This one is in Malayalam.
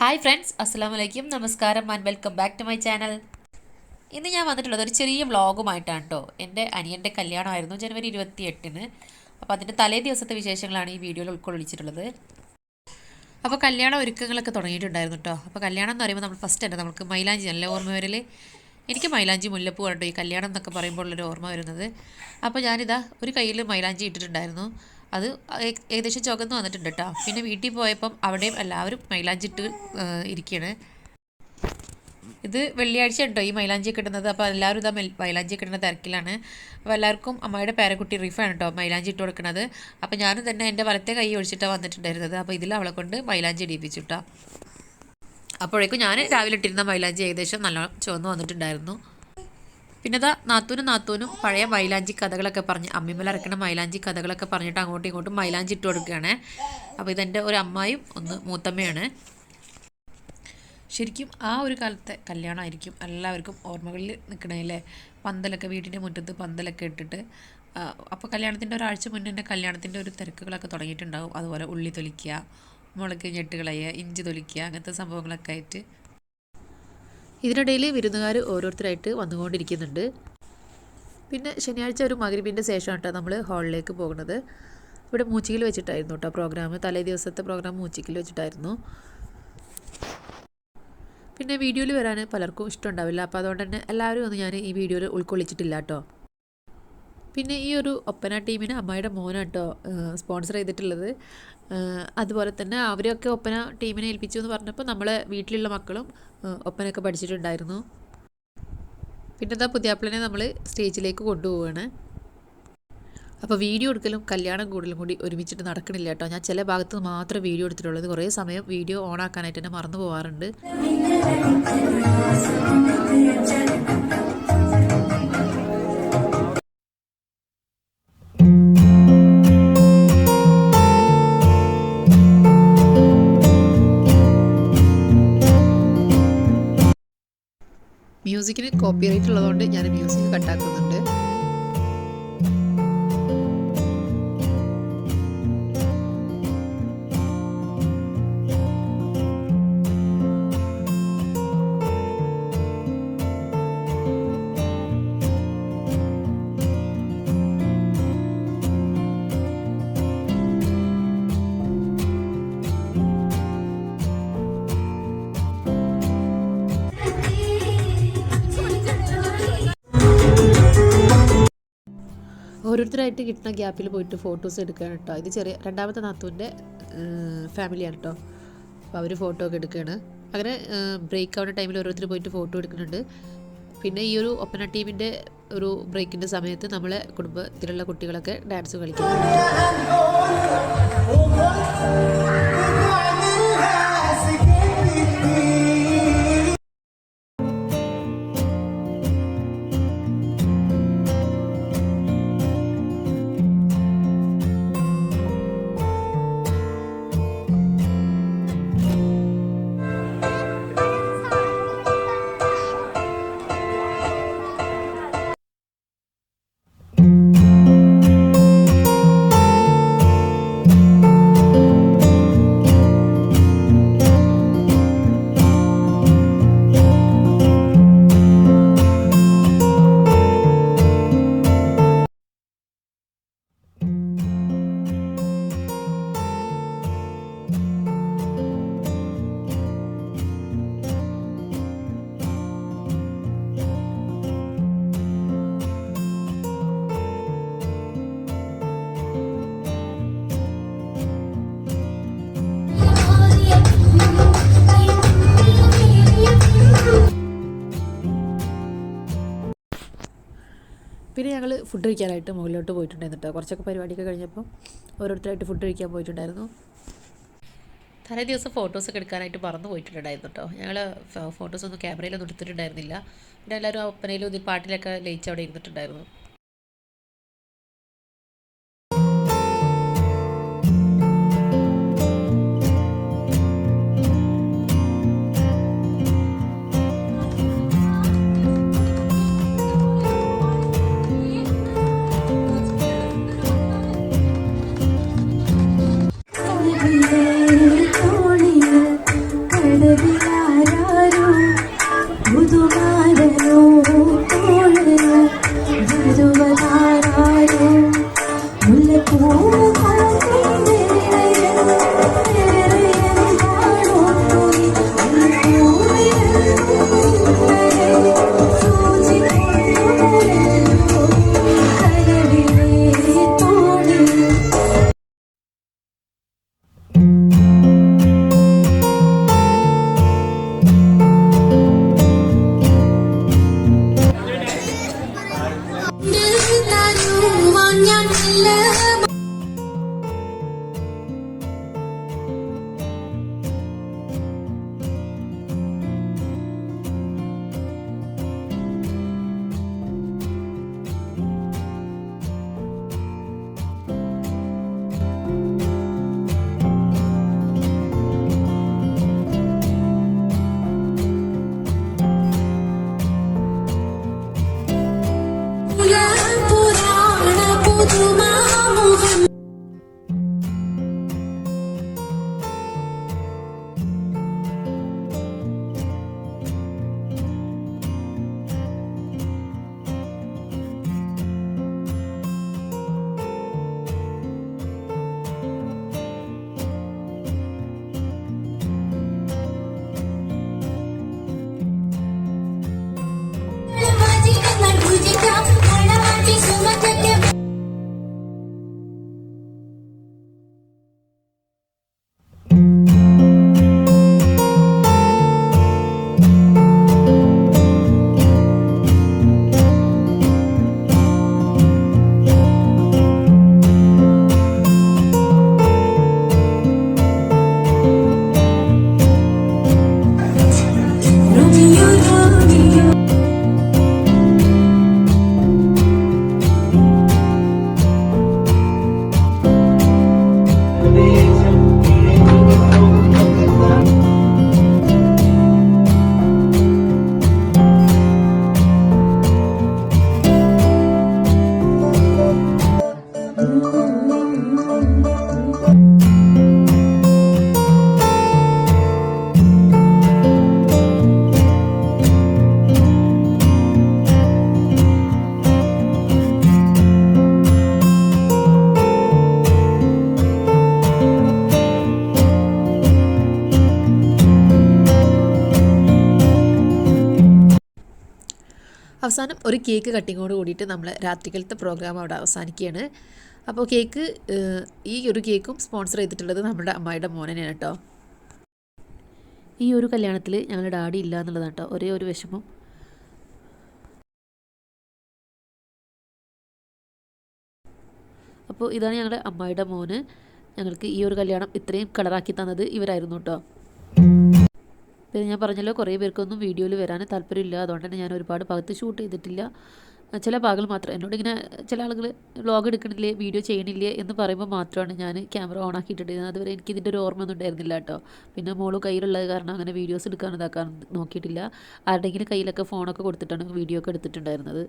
ഹായ് ഫ്രണ്ട്സ്, അസ്സലാമു അലൈക്കും, നമസ്കാരം and welcome back to my channel. ഇന്ന് ഞാൻ വന്നിട്ടുള്ളത് ഒരു ചെറിയ വ്ളോഗുമായിട്ടാണ് കേട്ടോ. എൻ്റെ അനിയൻ്റെ കല്യാണമായിരുന്നു ജനുവരി 28-ന്. അപ്പോൾ അതിൻ്റെ തലേ ദിവസത്തെ വിശേഷങ്ങളാണ് ഈ വീഡിയോയിൽ ഉൾക്കൊള്ളിച്ചിട്ടുള്ളത്. അപ്പോൾ കല്യാണ ഒരുക്കങ്ങളൊക്കെ തുടങ്ങിയിട്ടുണ്ടായിരുന്നു കേട്ടോ. അപ്പോൾ കല്യാണം എന്ന് പറയുമ്പോൾ നമ്മൾ ഫസ്റ്റ് തന്നെ നമുക്ക് മൈലാഞ്ചി നല്ല ഓർമ്മ വരൽ. എനിക്ക് മൈലാഞ്ചി മുല്ലപ്പൂ കേട്ടോ ഈ കല്യാണം എന്നൊക്കെ പറയുമ്പോൾ ഉള്ളൊരു ഓർമ്മ വരുന്നത്. അപ്പോൾ ഞാനിതാ ഒരു കയ്യിൽ മൈലാഞ്ചി ഇട്ടിട്ടുണ്ടായിരുന്നു. അത് ഏകദേശം ചുവന്ന് വന്നിട്ടുണ്ട് കേട്ടോ. പിന്നെ വീട്ടിൽ പോയപ്പം അവിടെയും എല്ലാവരും മൈലാഞ്ചിട്ട് ഇരിക്കുകയാണ്. ഇത് വെള്ളിയാഴ്ച ഉണ്ടോ ഈ മൈലാഞ്ചി കിട്ടുന്നത്. അപ്പോൾ എല്ലാവരും ഇതാ മൈലാഞ്ചി കിട്ടുന്ന തിരക്കിലാണ്. അപ്പോൾ എല്ലാവർക്കും അമ്മയുടെ പേരക്കുട്ടി റിഫാണ് കേട്ടോ മൈലാഞ്ചി ഇട്ട് കൊടുക്കുന്നത്. അപ്പോൾ ഞാനും തന്നെ എൻ്റെ വലത്തെ കൈ ഒഴിച്ചിട്ടാണ് വന്നിട്ടുണ്ടായിരുന്നത്. അപ്പോൾ ഇതിൽ അവളെ കൊണ്ട് മൈലാഞ്ചി ഇടിപ്പിച്ചു കേട്ടോ. അപ്പോഴേക്കും ഞാൻ രാവിലെ ഇട്ടിരുന്ന മൈലാഞ്ചി ഏകദേശം നല്ല ചുവന്ന് വന്നിട്ടുണ്ടായിരുന്നു. പിന്നെ ഇതാ നാത്തൂനും പഴയ മൈലാഞ്ചി കഥകളൊക്കെ പറഞ്ഞ് അമ്മിമ്മൽ ഇറക്കുന്ന മൈലാഞ്ചി കഥകളൊക്കെ പറഞ്ഞിട്ട് അങ്ങോട്ടും ഇങ്ങോട്ടും മൈലാഞ്ചി ഇട്ട് കൊടുക്കുകയാണ്. അപ്പോൾ ഇതെൻ്റെ ഒരു അമ്മായും ഒന്ന് മൂത്തമ്മയാണ്. ശരിക്കും ആ ഒരു കാലത്തെ കല്യാണമായിരിക്കും എല്ലാവർക്കും ഓർമ്മകളിൽ നിൽക്കണേല്ലേ. പന്തലൊക്കെ വീട്ടിൻ്റെ മുറ്റത്ത് പന്തലൊക്കെ ഇട്ടിട്ട്. അപ്പോൾ കല്യാണത്തിൻ്റെ ഒരാഴ്ച മുന്നേ തന്നെ കല്യാണത്തിൻ്റെ ഒരു തിരക്കുകളൊക്കെ തുടങ്ങിയിട്ടുണ്ടാകും. അതുപോലെ ഉള്ളി തൊലിക്കുക, മുളക് ഞെട്ടുകളയുക, ഇഞ്ചി തൊലിക്കുക, അങ്ങനത്തെ സംഭവങ്ങളൊക്കെ ആയിട്ട്. ഇതിനിടയിൽ വിരുന്നുകാർ ഓരോരുത്തരായിട്ട് വന്നുകൊണ്ടിരിക്കുന്നുണ്ട്. പിന്നെ ശനിയാഴ്ച ഒരു മഗ്‌രിബിൻ്റെ ശേഷം കേട്ടോ നമ്മൾ ഹാളിലേക്ക് പോകുന്നത്. ഇവിടെ മൂച്ചിക്കൽ വെച്ചിട്ടായിരുന്നു കേട്ടോ പ്രോഗ്രാം. തലേ ദിവസത്തെ പ്രോഗ്രാം മൂച്ചിക്കൽ വെച്ചിട്ടായിരുന്നു. പിന്നെ വീഡിയോയിൽ വരാൻ പലർക്കും ഇഷ്ടമുണ്ടാവില്ല. അപ്പോൾ അതുകൊണ്ട് തന്നെ എല്ലാവരും ഒന്നും ഞാൻ ഈ വീഡിയോയിൽ ഉൾക്കൊള്ളിച്ചിട്ടില്ല കേട്ടോ. പിന്നെ ഈ ഒരു ഒപ്പന ടീമിന് അമ്മയുടെ മോനാണ് കേട്ടോ സ്പോൺസർ ചെയ്തിട്ടുള്ളത്. അതുപോലെ തന്നെ അവരൊക്കെ ഒപ്പന ടീമിനെ ഏൽപ്പിച്ചു എന്ന് പറഞ്ഞപ്പോൾ നമ്മളെ വീട്ടിലുള്ള മക്കളും ഒപ്പനയൊക്കെ പഠിച്ചിട്ടുണ്ടായിരുന്നു. പിന്നെ എന്താ പുതിയാപ്പിളിനെ നമ്മൾ സ്റ്റേജിലേക്ക് കൊണ്ടുപോവുകയാണ്. അപ്പോൾ വീഡിയോ എടുക്കലും കല്യാണം കൂടുതലും കൂടി ഒരുമിച്ചിട്ട് നടക്കണില്ല കേട്ടോ. ഞാൻ ചില ഭാഗത്ത് മാത്രമേ വീഡിയോ എടുത്തിട്ടുള്ളത്. കുറേ സമയം വീഡിയോ ഓൺ ആക്കാനായിട്ട് തന്നെ മറന്നു പോകാറുണ്ട്. മ്യൂസിക്കിന് കോപ്പിറൈറ്റ് ഉള്ളതുകൊണ്ട് ഞാൻ മ്യൂസിക് കട്ടാക്കുന്നുണ്ട്. ഓരോരുത്തരായിട്ട് കിട്ടുന്ന ഗ്യാപ്പിൽ പോയിട്ട് ഫോട്ടോസ് എടുക്കുകയാണ് കേട്ടോ. ഇത് രണ്ടാമത്തെ നാത്തൂൻ്റെ ഫാമിലിയാണ് കേട്ടോ. അപ്പോൾ അവർ ഫോട്ടോ ഒക്കെ എടുക്കുകയാണ്. അങ്ങനെ ബ്രേക്ക് ആവുന്ന ടൈമിൽ ഓരോരുത്തർ പോയിട്ട് ഫോട്ടോ എടുക്കുന്നുണ്ട്. പിന്നെ ഈ ഒരു ഒപ്പന ടീമിൻ്റെ ഒരു ബ്രേക്കിൻ്റെ സമയത്ത് നമ്മളെ കുടുംബത്തിലുള്ള കുട്ടികളൊക്കെ ഡാൻസ് കളിക്കുന്നുണ്ട്. പിന്നെ ഞങ്ങൾ ഫുഡ് കഴിക്കാനായിട്ട് മുകളിലോട്ട് പോയിട്ടുണ്ടായിരുന്നു കേട്ടോ. കുറച്ചൊക്കെ പരിപാടിയൊക്കെ കഴിഞ്ഞപ്പോൾ ഓരോരുത്തരായിട്ട് ഫുഡ് കഴിക്കാൻ പോയിട്ടുണ്ടായിരുന്നു. തലേ ദിവസം ഫോട്ടോസൊക്കെ എടുക്കാനായിട്ട് മറന്നു പോയിട്ടുണ്ടായിരുന്നു കേട്ടോ. ഞങ്ങൾ ഫോട്ടോസൊന്നും ക്യാമറയിലൊന്നും എടുത്തിട്ടുണ്ടായിരുന്നില്ല. പിന്നെ എല്ലാവരും ഒപ്പനയിലും ഇത് പാട്ടിലൊക്കെ ലയിച്ച് അവിടെ ഇരുന്നിട്ടുണ്ടായിരുന്നു. അവസാനം ഒരു കേക്ക് കട്ടിങ്ങോട് കൂടിയിട്ട് നമ്മൾ രാത്രികാലത്തെ പ്രോഗ്രാം അവിടെ അവസാനിക്കുകയാണ്. അപ്പോൾ കേക്ക് ഈ ഒരു കേക്കും സ്പോൺസർ ചെയ്തിട്ടുള്ളത് നമ്മുടെ അമ്മായിയുടെ മോനെയാണ് കേട്ടോ. ഈ ഒരു കല്യാണത്തിൽ ഞങ്ങളുടെ ഡാഡി ഇല്ല എന്നുള്ളതാണ് കേട്ടോ ഒരേ ഒരു വിഷമം. അപ്പോൾ ഇതാണ് ഞങ്ങളുടെ അമ്മായിയുടെ മോന്. ഞങ്ങൾക്ക് ഈ ഒരു കല്യാണം ഇത്രയും കളറാക്കി തന്നത് ഇവരായിരുന്നു കേട്ടോ. പിന്നെ ഞാൻ പറഞ്ഞല്ലോ കുറേ പേർക്കൊന്നും വീഡിയോയിൽ വരാൻ താല്പര്യമില്ല, അതുകൊണ്ട് തന്നെ ഞാൻ ഒരുപാട് ഭാഗത്ത് ഷൂട്ട് ചെയ്തിട്ടില്ല. ചില ഭാഗങ്ങൾ മാത്രം എന്നോട് ഇങ്ങനെ ചില ആളുകൾ വ്ളോഗ് എടുക്കണില്ലേ വീഡിയോ ചെയ്യണില്ലേ എന്ന് പറയുമ്പോൾ മാത്രമാണ് ഞാൻ ക്യാമറ ഓൺ ആക്കിയിട്ടിരുന്നത്. അതുവരെ എനിക്ക് ഇതിൻ്റെ ഒരു ഓർമ്മ ഒന്നും ഉണ്ടായിരുന്നില്ല കേട്ടോ. പിന്നെ മോള് കയ്യിലുള്ളത് കാരണം അങ്ങനെ വീഡിയോസ് എടുക്കാൻ ഇതാക്കാൻ നോക്കിയിട്ടില്ല. ആരുടെയെങ്കിലും കയ്യിലൊക്കെ ഫോണൊക്കെ കൊടുത്തിട്ടാണ് വീഡിയോ ഒക്കെ എടുത്തിട്ടുണ്ടായിരുന്നത്.